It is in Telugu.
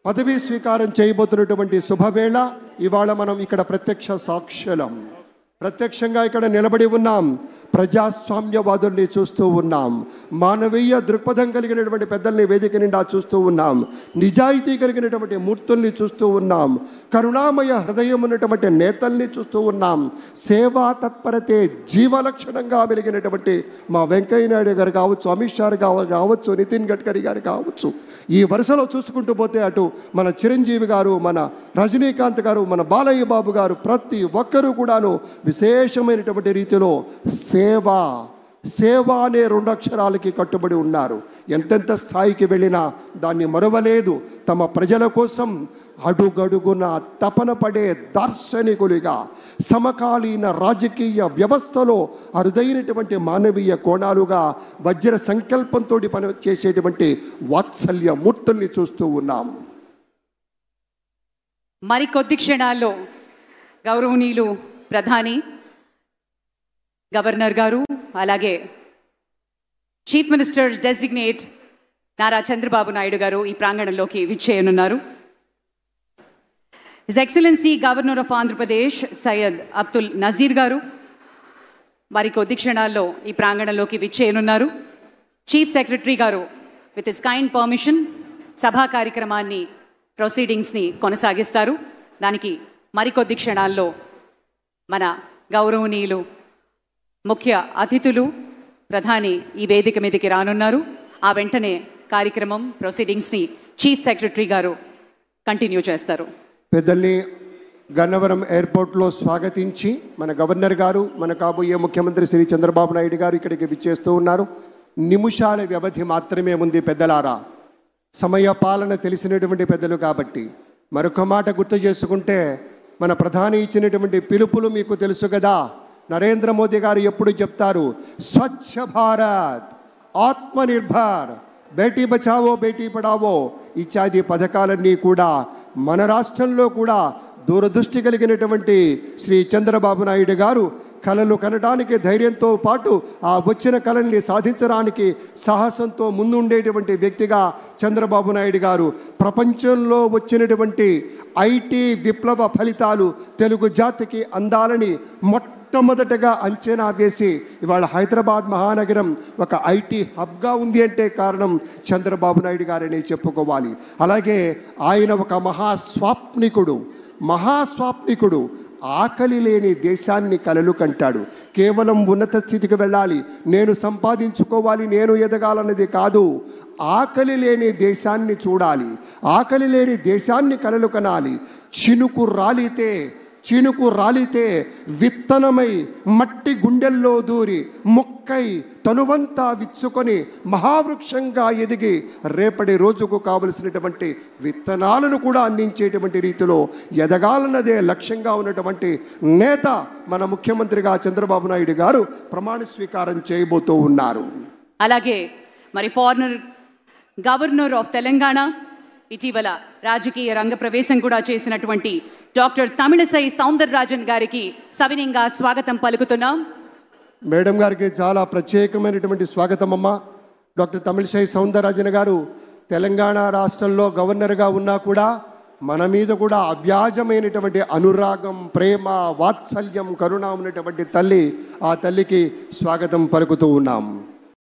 పదవీ స్వీకారం చేయబోతున్నటువంటి శుభవేళ. ఇవాళ మనం ఇక్కడ ప్రత్యక్ష సాక్షులం, ప్రత్యక్షంగా ఇక్కడ నిలబడి ఉన్నాం. ప్రజాస్వామ్యవాదుల్ని చూస్తూ ఉన్నాం, మానవీయ దృక్పథం కలిగినటువంటి పెద్దల్ని వేదిక నిండా చూస్తూ ఉన్నాం, నిజాయితీ కలిగినటువంటి మూర్తుల్ని చూస్తూ ఉన్నాం, కరుణామయ హృదయం ఉన్నటువంటి నేతల్ని చూస్తూ ఉన్నాం. సేవా తత్పరతే జీవలక్షణంగా వెలిగినటువంటి మా వెంకయ్యనాయుడు గారు కావచ్చు, అమిత్ షా గారు కావచ్చు, నితిన్ గడ్కరీ గారు కావచ్చు. ఈ వరుసలో చూసుకుంటూ పోతే అటు మన చిరంజీవి గారు, మన రజనీకాంత్ గారు, మన బాలయ్య బాబు గారు, ప్రతి ఒక్కరూ కూడాను విశేషమైనటువంటి రీతిలో సేవ అనే 2 అక్షరాలకి కట్టుబడి ఉన్నారు. ఎంతెంత స్థాయికి వెళ్ళినా దాన్ని మరువలేదు. తమ ప్రజల కోసం అడుగడుగున తపన పడే దార్శనికులుగా సమకాలీన రాజకీయ వ్యవస్థలో అరుదైనటువంటి మానవీయ కోణాలుగా వజ్ర సంకల్పంతో పనిచేసేటువంటి వాత్సల్య మూర్తుల్ని చూస్తూ ఉన్నాం. మరికొద్ది క్షణాల్లో గౌరవనీయులు ప్రధాని, గవర్నర్ గారు, అలాగే chief minister designate Nara Chandrababu Naidu గారు ఈ ప్రాంగణంలోకి విచ్చేయనున్నారు. His excellency governor of Andhra Pradesh Syed Abdul Nazeer గారు మరికొద్ది క్షణాల్లో ఈ ప్రాంగణంలోకి విచ్చేయనున్నారు. చీఫ్ సెక్రటరీ గారు విత్ హిస్ కైండ్ పర్మిషన్ సభా కార్యక్రమాన్ని, ప్రొసీడింగ్స్ని కొనసాగిస్తారు. దానికి మరికొద్ది క్షణాల్లో మన గౌరవనీయులు ముఖ్య అతిథులు ప్రధాని ఈ వేదిక మీదకి రానున్నారు. ఆ వెంటనే కార్యక్రమం, ప్రొసీడింగ్స్ని చీఫ్ సెక్రటరీ గారు కంటిన్యూ చేస్తారు. పెద్దల్ని గన్నవరం ఎయిర్పోర్ట్లో స్వాగతించి మన గవర్నర్ గారు, మన కాబోయే ముఖ్యమంత్రి శ్రీ చంద్రబాబు నాయుడు గారు ఇక్కడికి విచ్చేస్తూ ఉన్నారు. నిమిషాల వ్యవధి మాత్రమే ఉంది పెద్దలారా. సమయ పాలన తెలిసినటువంటి పెద్దలు కాబట్టి మరొక మాట గుర్తు చేసుకుంటే, మన ప్రధాని ఇచ్చినటువంటి పిలుపులు మీకు తెలుసు కదా. నరేంద్ర మోదీ గారు ఎప్పుడు చెప్తారు, స్వచ్ఛ భారత్, ఆత్మనిర్భర్, బేటీ బచావో బేటీ పడావో ఇత్యాది పథకాలన్నీ కూడా మన రాష్ట్రంలో కూడా దూరదృష్టి కలిగినటువంటి శ్రీ చంద్రబాబు నాయుడు గారు కళలు కనడానికి ధైర్యంతో పాటు ఆ వచ్చిన కళల్ని సాధించడానికి సాహసంతో ముందుండేటువంటి వ్యక్తిగా చంద్రబాబు నాయుడు గారు ప్రపంచంలో వచ్చినటువంటి ఐటీ విప్లవ ఫలితాలు తెలుగు జాతికి అందాలని మొట్టమొదటగా అంచనా వేసి ఇవాళ హైదరాబాద్ మహానగరం ఒక ఐటీ హబ్గా ఉంది అంటే కారణం చంద్రబాబు నాయుడు గారని చెప్పుకోవాలి. అలాగే ఆయన ఒక మహాస్వాప్నికుడు. ఆకలి లేని దేశాన్ని కలలు కంటాడు. కేవలం ఉన్నత స్థితికి వెళ్ళాలి, నేను సంపాదించుకోవాలి, నేను ఎదగాలన్నది కాదు. ఆకలి లేని దేశాన్ని చూడాలి, ఆకలి లేని దేశాన్ని కలలు కనాలి. చినుకు రాలితే విత్తనమై మట్టి గుండెల్లో దూరి మొక్కై తనువంతా విచ్చుకొని మహావృక్షంగా ఎదిగి రేపటి రోజుకు కావలసినటువంటి విత్తనాలను కూడా అందించేటువంటి రీతిలో ఎదగాలన్నదే లక్ష్యంగా ఉన్నటువంటి నేత మన ముఖ్యమంత్రిగా చంద్రబాబు నాయుడు గారు ప్రమాణ స్వీకారం చేయబోతూ ఉన్నారు. అలాగే మరి ఫారినర్ గవర్నర్ ఆఫ్ తెలంగాణ, ఇటీవల రాజకీయ రంగ ప్రవేశం కూడా చేసినటువంటి డాక్టర్ తమిళసై సౌందరరాజన్ గారికి సవినయంగా స్వాగతం పలుకుతున్నాం. మేడం గారికి చాలా ప్రత్యేకమైనటువంటి స్వాగతం అమ్మ. డాక్టర్ తమిళసై సౌందరరాజన్ గారు తెలంగాణ రాష్ట్రంలో గవర్నర్గా ఉన్నా కూడా మన మీద కూడా అవ్యాజమైనటువంటి అనురాగం, ప్రేమ, వాత్సల్యం, కరుణ ఉన్నటువంటి తల్లి. ఆ తల్లికి స్వాగతం పలుకుతూ ఉన్నాం.